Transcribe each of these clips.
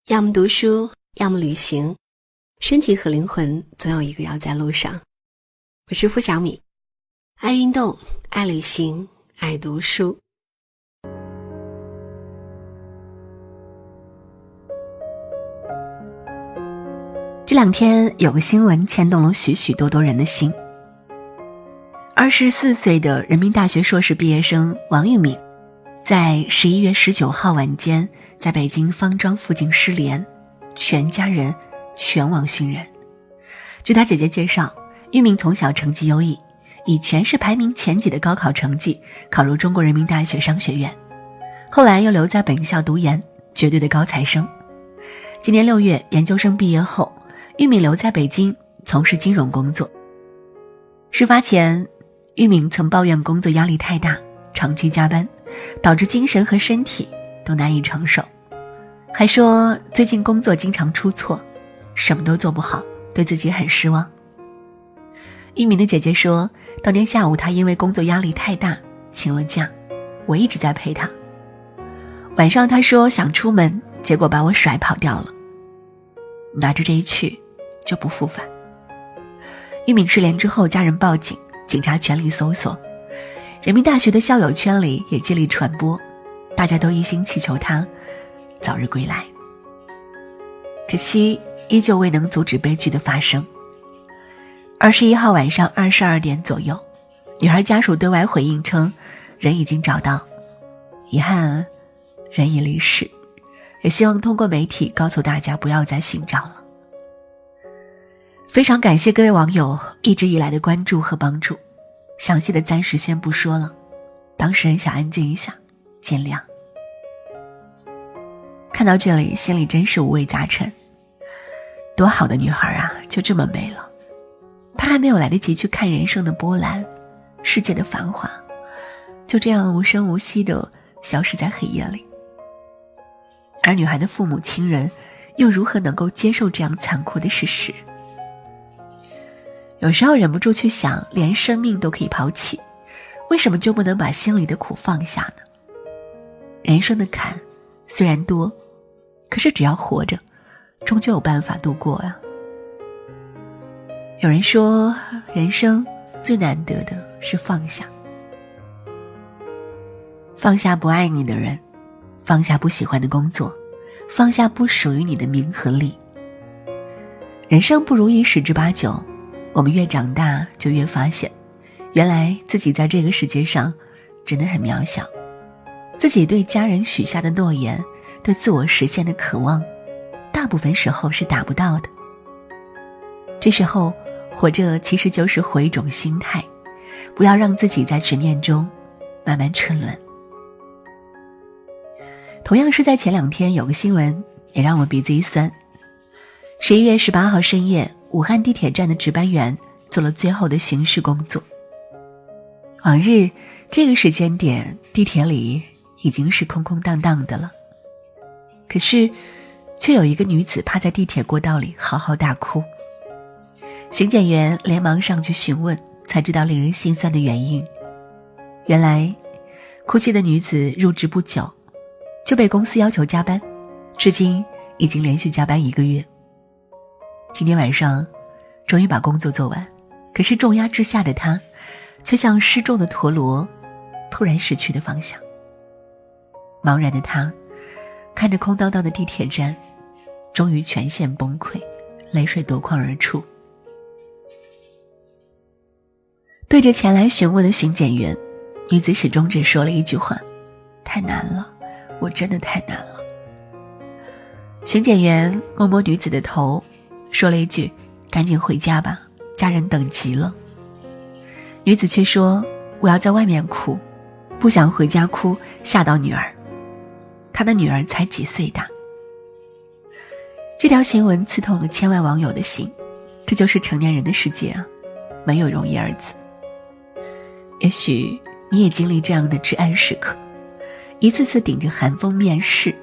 要么读书，要么旅行，身体和灵魂总有一个要在路上。我是付小米，爱运动，爱旅行，爱读书。这两天有个新闻牵动了许许多多人的心。24岁的人民大学硕士毕业生王玉敏，在11月19号晚间在北京方庄附近失联，全家人全网寻人。据他姐姐介绍，玉敏从小成绩优异，以全市排名前几的高考成绩考入中国人民大学商学院，后来又留在本校读研，绝对的高材生。今年6月研究生毕业后，玉敏留在北京从事金融工作。事发前，玉敏曾抱怨工作压力太大，长期加班，导致精神和身体都难以承受，还说最近工作经常出错，什么都做不好，对自己很失望。玉敏的姐姐说，当天下午她因为工作压力太大请了假，我一直在陪她。晚上她说想出门，结果把我甩跑掉了，拿着这一去就不复返。玉敏失联之后，家人报警，警察全力搜索，人民大学的校友圈里也接力传播，大家都一心祈求她早日归来。可惜依旧未能阻止悲剧的发生。21号晚上22点左右，女孩家属对外回应称人已经找到，遗憾人已离世，也希望通过媒体告诉大家不要再寻找了。非常感谢各位网友一直以来的关注和帮助，详细的暂时先不说了，当事人想安静一下，见谅。看到这里心里真是五味杂陈，多好的女孩啊，就这么没了。她还没有来得及去看人生的波澜，世界的繁华，就这样无声无息地消失在黑夜里。而女孩的父母亲人又如何能够接受这样残酷的事实？有时候忍不住去想，连生命都可以抛弃，为什么就不能把心里的苦放下呢？人生的坎虽然多，可是只要活着，终究有办法度过啊。有人说，人生最难得的是放下。放下不爱你的人，放下不喜欢的工作，放下不属于你的名和利。人生不如意十之八九，我们越长大就越发现，原来自己在这个世界上真的很渺小，自己对家人许下的诺言，对自我实现的渴望，大部分时候是达不到的。这时候活着其实就是活一种心态，不要让自己在执念中慢慢沉沦。同样是在前2天，有个新闻也让我鼻子一酸。11月18号深夜，武汉地铁站的值班员做了最后的巡视工作。往日这个时间点，地铁里已经是空空荡荡的了，可是却有一个女子趴在地铁过道里嚎嚎大哭。巡检员连忙上去询问，才知道令人心酸的原因。原来哭泣的女子入职不久就被公司要求加班，至今已经连续加班1个月。今天晚上终于把工作做完，可是重压之下的她却像失重的陀螺，突然失去了方向。茫然的她看着空荡荡的地铁站，终于全线崩溃，泪水夺眶而出。对着前来询问的巡检员，女子始终只说了一句话：太难了，我真的太难了。巡检员摸摸女子的头，说了一句：赶紧回家吧，家人等急了。女子却说：我要在外面哭，不想回家哭，吓到女儿。她的女儿才几岁大。这条新闻刺痛了千万网友的心，这就是成年人的世界啊，没有容易二字。也许你也经历这样的至暗时刻，一次次顶着寒风面试，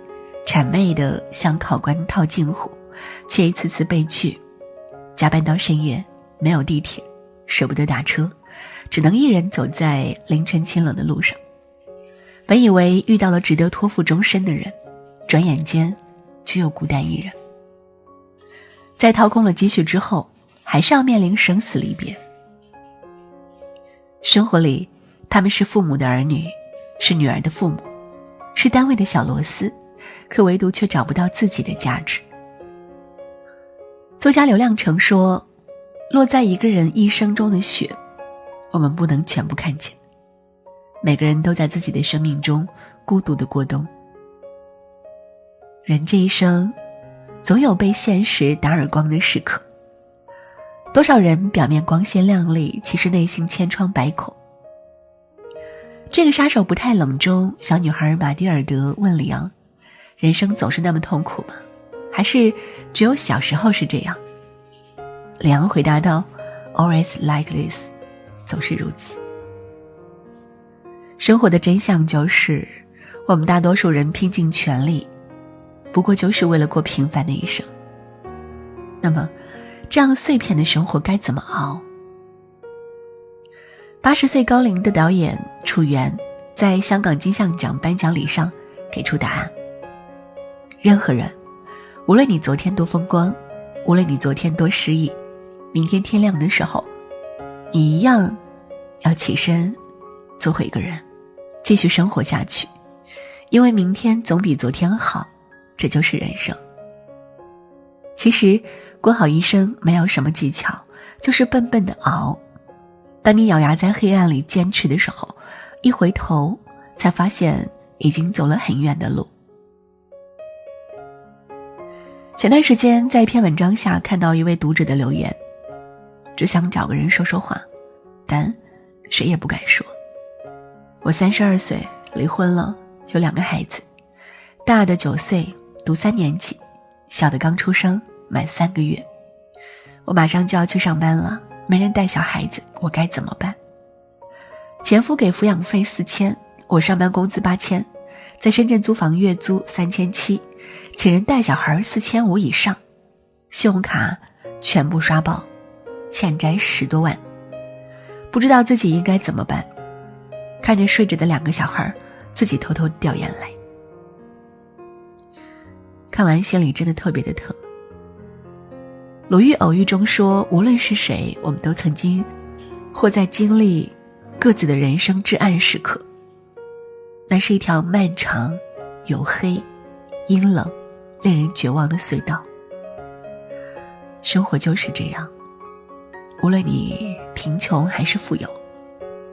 谄媚地向考官套近乎，却一次次被拒。加班到深夜，没有地铁，舍不得打车，只能一人走在凌晨清冷的路上。本以为遇到了值得托付终身的人，转眼间却又孤单一人。在掏空了积蓄之后，还是要面临生死离别。生活里，他们是父母的儿女，是女儿的父母，是单位的小螺丝，可唯独却找不到自己的价值。作家刘亮程说，落在一个人一生中的雪，我们不能全部看见。每个人都在自己的生命中孤独地过冬。人这一生，总有被现实打耳光的时刻。多少人表面光鲜亮丽，其实内心千疮百孔。这个杀手不太冷中，小女孩玛蒂尔德问里昂，人生总是那么痛苦吗？还是只有小时候是这样？里昂回答道， Always like this， 总是如此。生活的真相就是，我们大多数人拼尽全力，不过就是为了过平凡的一生。那么这样碎片的生活该怎么熬？80岁高龄的导演楚原在香港金像奖颁奖礼上给出答案。任何人，无论你昨天多风光，无论你昨天多失意，明天天亮的时候，你一样要起身做回一个人，继续生活下去，因为明天总比昨天好，这就是人生。其实过好一生没有什么技巧，就是笨笨的熬。当你咬牙在黑暗里坚持的时候，一回头才发现已经走了很远的路。前段时间在一篇文章下看到一位读者的留言，只想找个人说说话，但谁也不敢说。我32岁，离婚了，有2个孩子，大的9岁，读3年级，小的刚出生，满3个月。我马上就要去上班了，没人带小孩子，我该怎么办？前夫给抚养费4000，我上班工资8000，在深圳租房月租3700，请人带小孩4500以上，信用卡全部刷爆，欠债10多万，不知道自己应该怎么办。看着睡着的2个小孩，自己偷偷掉眼泪。看完心里真的特别的疼。鲁豫偶遇中说，无论是谁，我们都曾经或在经历各自的人生至暗时刻。那是一条漫长、黝黑、阴冷、令人绝望的隧道。生活就是这样，无论你贫穷还是富有，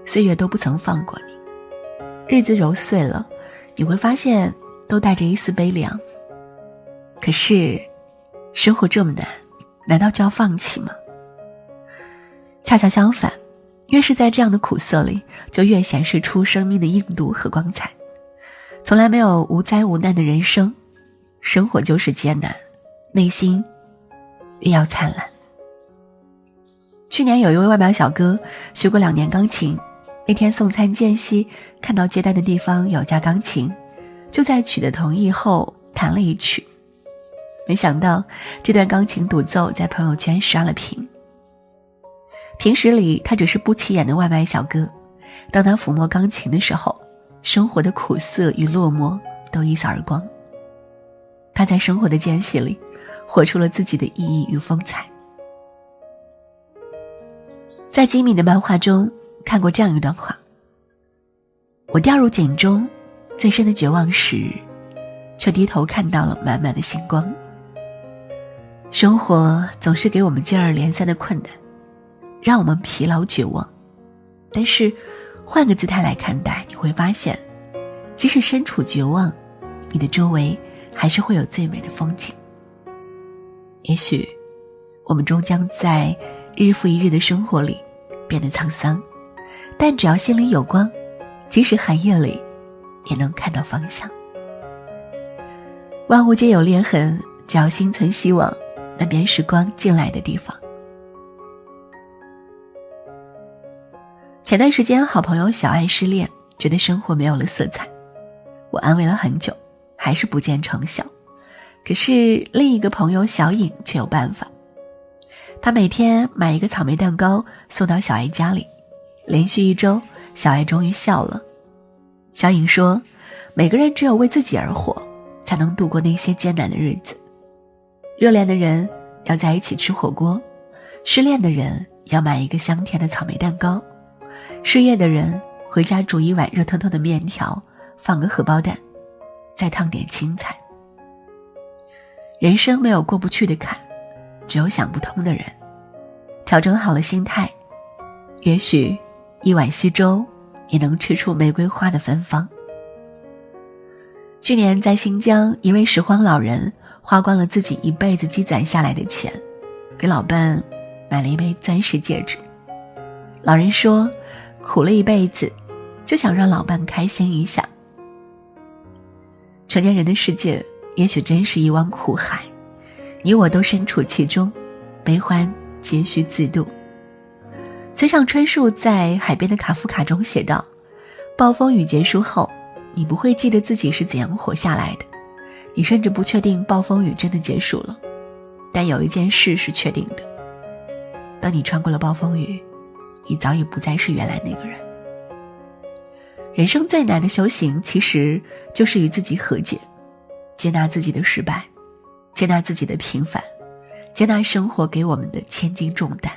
岁月都不曾放过你。日子揉碎了，你会发现都带着一丝悲凉。可是生活这么难，难道就要放弃吗？恰恰相反，越是在这样的苦涩里，就越显示出生命的硬度和光彩。从来没有无灾无难的人生，生活就是艰难，内心越要灿烂。去年有一位外卖小哥学过2年钢琴，那天送餐间隙，看到接单的地方有架钢琴，就在取得同意后弹了一曲。没想到这段钢琴独奏在朋友圈刷了屏。平时里他只是不起眼的外卖小哥，当他抚摸钢琴的时候，生活的苦涩与落寞都一扫而光。他在生活的间隙里活出了自己的意义与风采。在吉米的漫画中看过这样一段话，我掉入井中最深的绝望时，却低头看到了满满的星光。生活总是给我们接二连三的困难，让我们疲劳绝望。但是换个姿态来看待，你会发现，即使身处绝望，你的周围还是会有最美的风景。也许我们终将在日复一日的生活里变得沧桑，但只要心里有光，即使寒夜里也能看到方向。万物皆有裂痕，只要心存希望，那便是光进来的地方。前段时间好朋友小爱失恋，觉得生活没有了色彩，我安慰了很久，还是不见成效。可是另一个朋友小颖却有办法，她每天买一个草莓蛋糕送到小爱家里，连续1周，小爱终于笑了。小颖说，每个人只有为自己而活，才才能度过那些艰难的日子。热恋的人要在一起吃火锅，失恋的人要买一个香甜的草莓蛋糕，失业的人回家煮一碗热腾腾的面条，放个荷包蛋，再烫点青菜。人生没有过不去的坎，只有想不通的人。调整好了心态，也许一碗稀粥也能吃出玫瑰花的芬芳。去年在新疆，一位拾荒老人花光了自己一辈子积攒下来的钱，给老伴买了一枚钻石戒指。老人说，苦了一辈子，就想让老伴开心一下。成年人的世界也许真是一汪苦海，你我都身处其中，悲欢皆需自度。村上春树在《海边的卡夫卡》中写道，暴风雨结束后，你不会记得自己是怎样活下来的，你甚至不确定暴风雨真的结束了。但有一件事是确定的，当你穿过了暴风雨，你早已不再是原来那个人。人生最难的修行，其实就是与自己和解，接纳自己的失败，接纳自己的平凡，接纳生活给我们的千斤重担。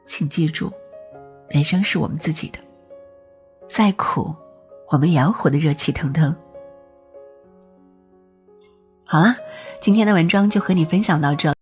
请记住，人生是我们自己的，再苦我们也要活得热气腾腾。好了，今天的文章就和你分享到这。